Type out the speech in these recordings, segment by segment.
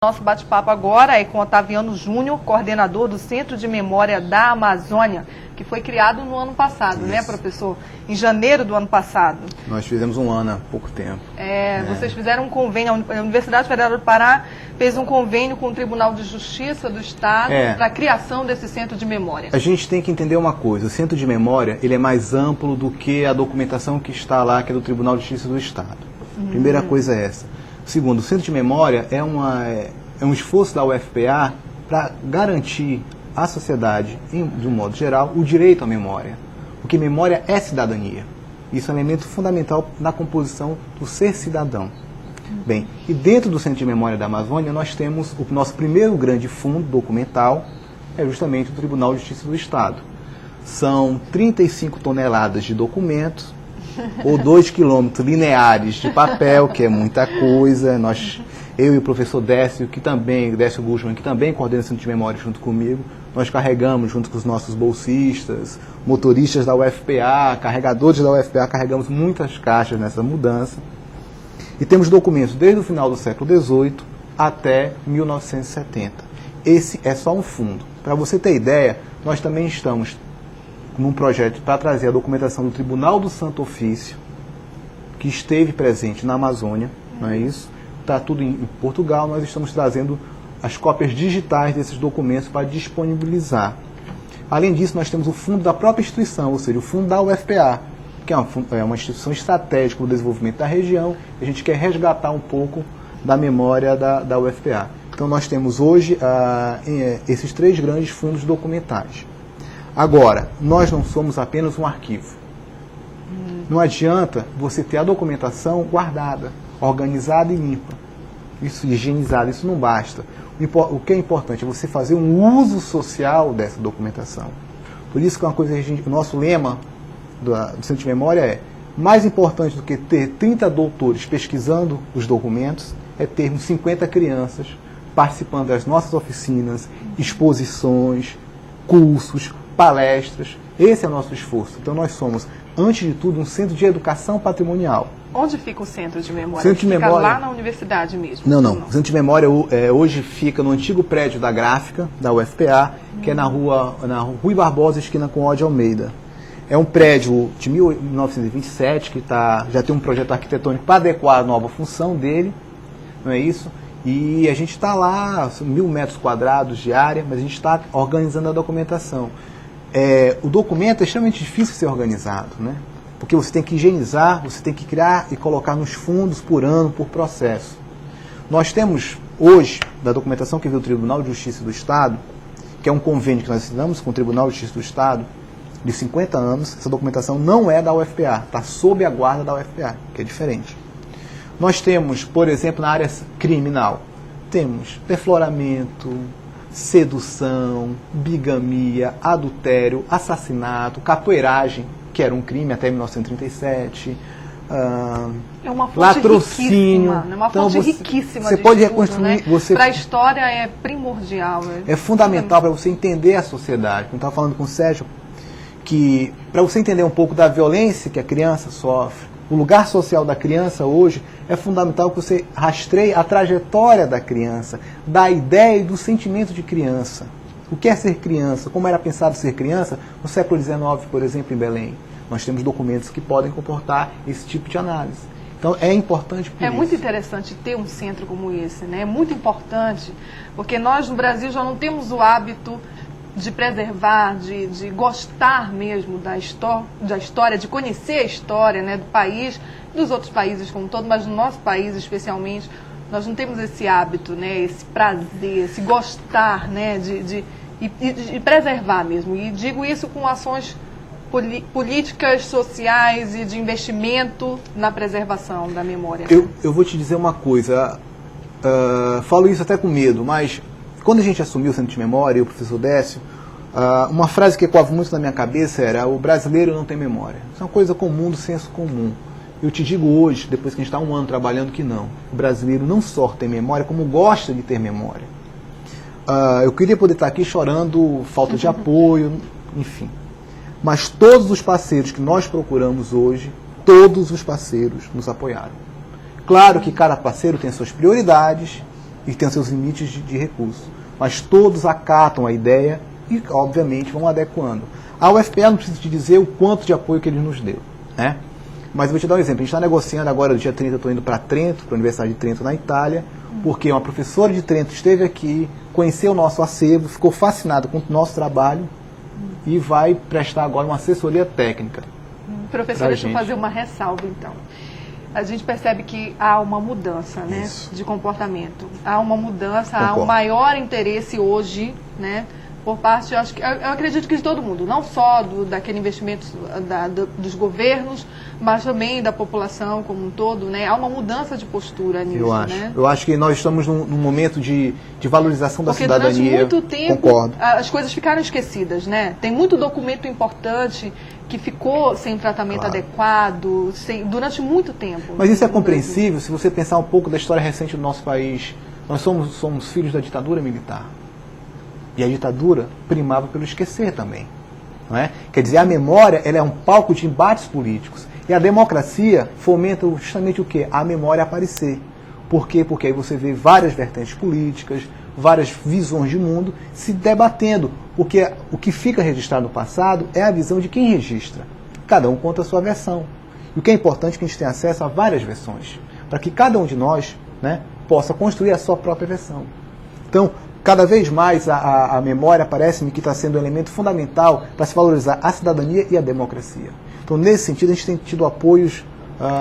Nosso bate-papo agora é com Otaviano Júnior, coordenador do Centro de Memória da Amazônia, que foi criado no ano passado, né, professor? Em janeiro do ano passado. Nós fizemos um ano há pouco tempo. Vocês fizeram um convênio, a Universidade Federal do Pará fez um convênio com o Tribunal de Justiça do Estado para a criação desse Centro de Memória. A gente tem que entender uma coisa, o Centro de Memória ele é mais amplo do que a documentação que está lá, que é do Tribunal de Justiça do Estado. Primeira coisa é essa. Segundo, o Centro de Memória é um esforço da UFPA para garantir à sociedade, de um modo geral, o direito à memória. Porque memória é cidadania. Isso é um elemento fundamental na composição do ser cidadão. Bem, e dentro do Centro de Memória da Amazônia, nós temos o nosso primeiro grande fundo documental, é justamente o Tribunal de Justiça do Estado. São 35 toneladas de documentos, ou 2 quilômetros lineares de papel, que é muita coisa. Eu e o professor Décio Guzman, que também coordena o Centro de Memória junto comigo, nós carregamos junto com os nossos bolsistas, motoristas da UFPA, carregadores da UFPA, carregamos muitas caixas nessa mudança. E temos documentos desde o final do século XVIII até 1970. Esse é só um fundo. Para você ter ideia, nós também estamos num projeto para trazer a documentação do Tribunal do Santo Ofício, que esteve presente na Amazônia, não é isso? Está tudo em Portugal, nós estamos trazendo as cópias digitais desses documentos para disponibilizar. Além disso, nós temos o fundo da própria instituição, ou seja, o fundo da UFPA, que é uma instituição estratégica para o desenvolvimento da região, e a gente quer resgatar um pouco da memória da UFPA. Então nós temos hoje esses 3 grandes fundos documentais. Agora, nós não somos apenas um arquivo. Não adianta você ter a documentação guardada, organizada e limpa. Isso, higienizada, isso não basta. O que é importante é você fazer um uso social dessa documentação. Por isso que uma coisa o nosso lema do Centro de Memória é: mais importante do que ter 30 doutores pesquisando os documentos é termos 50 crianças participando das nossas oficinas, exposições, cursos, palestras. Esse é o nosso esforço. Então nós somos, antes de tudo, um centro de educação patrimonial. Onde fica o Centro de Memória? Centro de Memória... lá na universidade mesmo? Não. O Centro de Memória hoje fica no antigo prédio da Gráfica, da UFPA, que é na rua Rui Barbosa, esquina com Ode Almeida. É um prédio de 1927, que já tem um projeto arquitetônico para adequar a nova função dele, não é isso? E a gente está lá, 1.000 metros quadrados de área, mas a gente está organizando a documentação. O documento é extremamente difícil de ser organizado, né? Porque você tem que higienizar, você tem que criar e colocar nos fundos por ano, por processo. Nós temos hoje, da documentação que veio do Tribunal de Justiça do Estado, que é um convênio que nós assinamos com o Tribunal de Justiça do Estado, de 50 anos, essa documentação não é da UFPA, está sob a guarda da UFPA, que é diferente. Nós temos, por exemplo, na área criminal, temos defloramento, sedução, bigamia, adultério, assassinato, capoeiragem, que era um crime até 1937, é uma fonte latrocínio. Riquíssima, é uma fonte riquíssima. Você de pode estudo, reconstruir. Né? Para a história é primordial. É fundamental para você entender a sociedade. Eu estava falando com o Sérgio que, para você entender um pouco da violência que a criança sofre, o lugar social da criança hoje, é fundamental que você rastreie a trajetória da criança, da ideia e do sentimento de criança. O que é ser criança? Como era pensado ser criança no século XIX, por exemplo, em Belém? Nós temos documentos que podem comportar esse tipo de análise. Então, é importante por isso. É muito interessante ter um centro como esse, né? É muito importante, porque nós no Brasil já não temos o hábito de preservar, de gostar mesmo da história, de conhecer a história, né, do país, dos outros países como um todo, mas no nosso país especialmente, nós não temos esse hábito, né, esse prazer, esse gostar, né, de preservar mesmo. E digo isso com ações políticas, sociais e de investimento na preservação da memória. Eu vou te dizer uma coisa, falo isso até com medo, mas quando a gente assumiu o Centro de Memória, o professor Décio, uma frase que ecoava muito na minha cabeça era: o brasileiro não tem memória. Isso é uma coisa comum, do senso comum. Eu te digo hoje, depois que a gente está um ano trabalhando, que não. O brasileiro não só tem memória, como gosta de ter memória. Eu queria poder estar aqui chorando falta de apoio, enfim. Mas todos os parceiros que nós procuramos hoje, todos os parceiros nos apoiaram. Claro que cada parceiro tem suas prioridades, e tem os seus limites de recursos. Mas todos acatam a ideia e, obviamente, vão adequando. A UFPE, não preciso te dizer o quanto de apoio que ele nos deu, né? Mas eu vou te dar um exemplo. A gente está negociando agora, no dia 30, eu estou indo para Trento, para a Universidade de Trento, na Itália, porque uma professora de Trento esteve aqui, conheceu o nosso acervo, ficou fascinada com o nosso trabalho e vai prestar agora uma assessoria técnica. Professor, deixa eu fazer uma ressalva, então. A gente percebe que há uma mudança, né, de comportamento. Há uma mudança, Concordo. há um maior interesse hoje, né, por parte, eu acredito que de todo mundo, não só daquele investimento dos governos, mas também da população como um todo, né? Há uma mudança de postura nisso, né? Eu acho que nós estamos num momento de valorização da Porque cidadania. durante muito tempo Concordo. as coisas ficaram esquecidas, né? Tem muito documento importante que ficou sem tratamento adequado, durante muito tempo. Mas isso é compreensível se você pensar um pouco da história recente do nosso país. Nós somos filhos da ditadura militar. E a ditadura primava pelo esquecer também. Não é? Quer dizer, a memória ela é um palco de embates políticos. E a democracia fomenta justamente o quê? A memória aparecer. Por quê? Porque aí você vê várias vertentes políticas, várias visões de mundo se debatendo. Porque o que fica registrado no passado é a visão de quem registra. Cada um conta a sua versão. E o que é importante é que a gente tenha acesso a várias versões, para que cada um de nós, né, possa construir a sua própria versão. Então, cada vez mais a memória parece-me que está sendo um elemento fundamental para se valorizar a cidadania e a democracia. Então, nesse sentido, a gente tem tido apoios,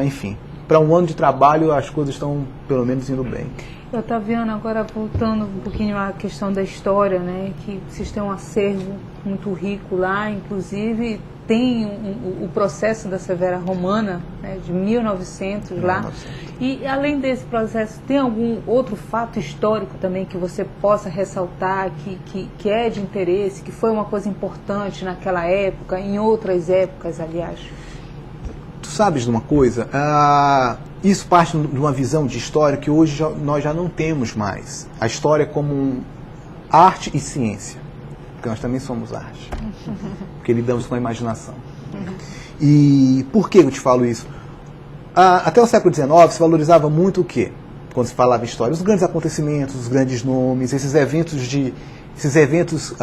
enfim, para um ano de trabalho as coisas estão, pelo menos, indo bem. Otaviano, agora voltando um pouquinho à questão da história, né, que vocês têm um acervo muito rico lá, inclusive tem o processo da Severa Romana, né, de 1900 lá. E além desse processo, tem algum outro fato histórico também que você possa ressaltar, que é de interesse, que foi uma coisa importante naquela época, em outras épocas, aliás? Tu sabes de uma coisa? Isso parte de uma visão de história que hoje nós já não temos mais. A história como arte e ciência. Porque nós também somos arte. Porque lidamos com a imaginação. E por que eu te falo isso? Até o século XIX se valorizava muito o quê? Quando se falava em história, os grandes acontecimentos, os grandes nomes, esses eventos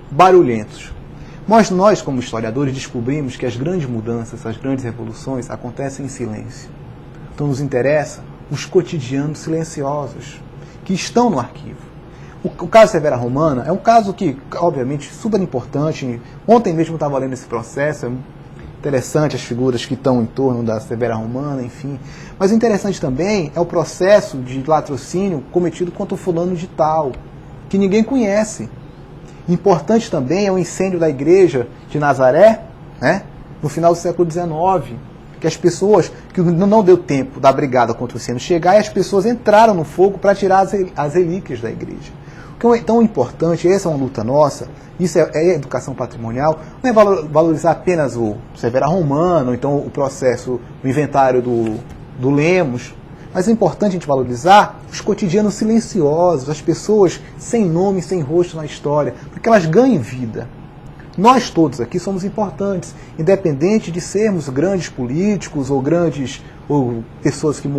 barulhentos. Mas nós, como historiadores, descobrimos que as grandes mudanças, as grandes revoluções acontecem em silêncio. Então nos interessa os cotidianos silenciosos, que estão no arquivo. O caso Severa Romana é um caso que, obviamente, super importante. Ontem mesmo eu estava lendo esse processo, é interessante as figuras que estão em torno da Severa Romana, enfim. Mas o interessante também é o processo de latrocínio cometido contra o fulano de tal, que ninguém conhece. Importante também é o incêndio da igreja de Nazaré, né, no final do século XIX, que as pessoas, que não deu tempo da brigada contra o incêndio chegar, e as pessoas entraram no fogo para tirar as relíquias da igreja. O que é tão importante, essa é uma luta nossa, isso é educação patrimonial, não é valorizar apenas o Severa Romana, ou então o processo, o inventário do Lemos, mas é importante a gente valorizar os cotidianos silenciosos, as pessoas sem nome, sem rosto na história, para que elas ganhem vida. Nós todos aqui somos importantes, independente de sermos grandes políticos ou pessoas que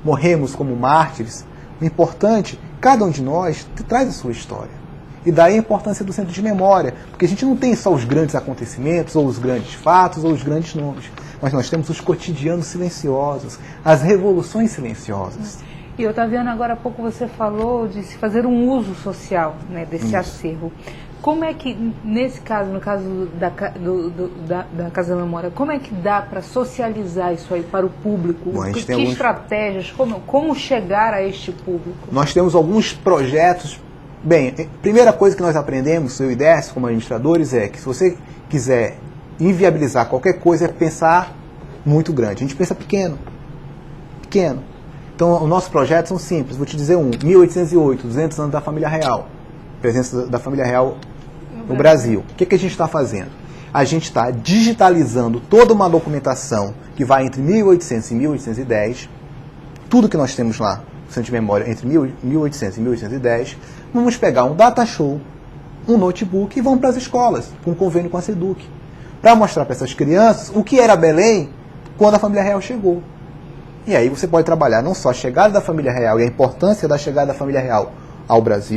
morremos como mártires. O importante, cada um de nós traz a sua história. E daí a importância do centro de memória, porque a gente não tem só os grandes acontecimentos, ou os grandes fatos, ou os grandes nomes, mas nós temos os cotidianos silenciosos, as revoluções silenciosas. E, Otaviano, agora há pouco você falou de se fazer um uso social, né, desse acervo. Como é que, nesse caso, no caso da Casa da Memória, como é que dá para socializar isso aí para o público? Bom, que estratégias, como chegar a este público? Nós temos alguns projetos. Bem, a primeira coisa que nós aprendemos, eu e Décio, como administradores, é que se você quiser inviabilizar qualquer coisa, é pensar muito grande. A gente pensa pequeno. Pequeno. Então, os nossos projetos são simples. Vou te dizer 1808, 200 anos da família real. Presença da família real no Brasil. O que a gente está fazendo? A gente está digitalizando toda uma documentação que vai entre 1800 e 1810. Tudo que nós temos lá, centro de memória, entre 1800 e 1810. Vamos pegar um data show, um notebook e vamos para as escolas, com um convênio com a SEDUC, para mostrar para essas crianças o que era Belém quando a família real chegou. E aí você pode trabalhar não só a chegada da família real e a importância da chegada da família real ao Brasil,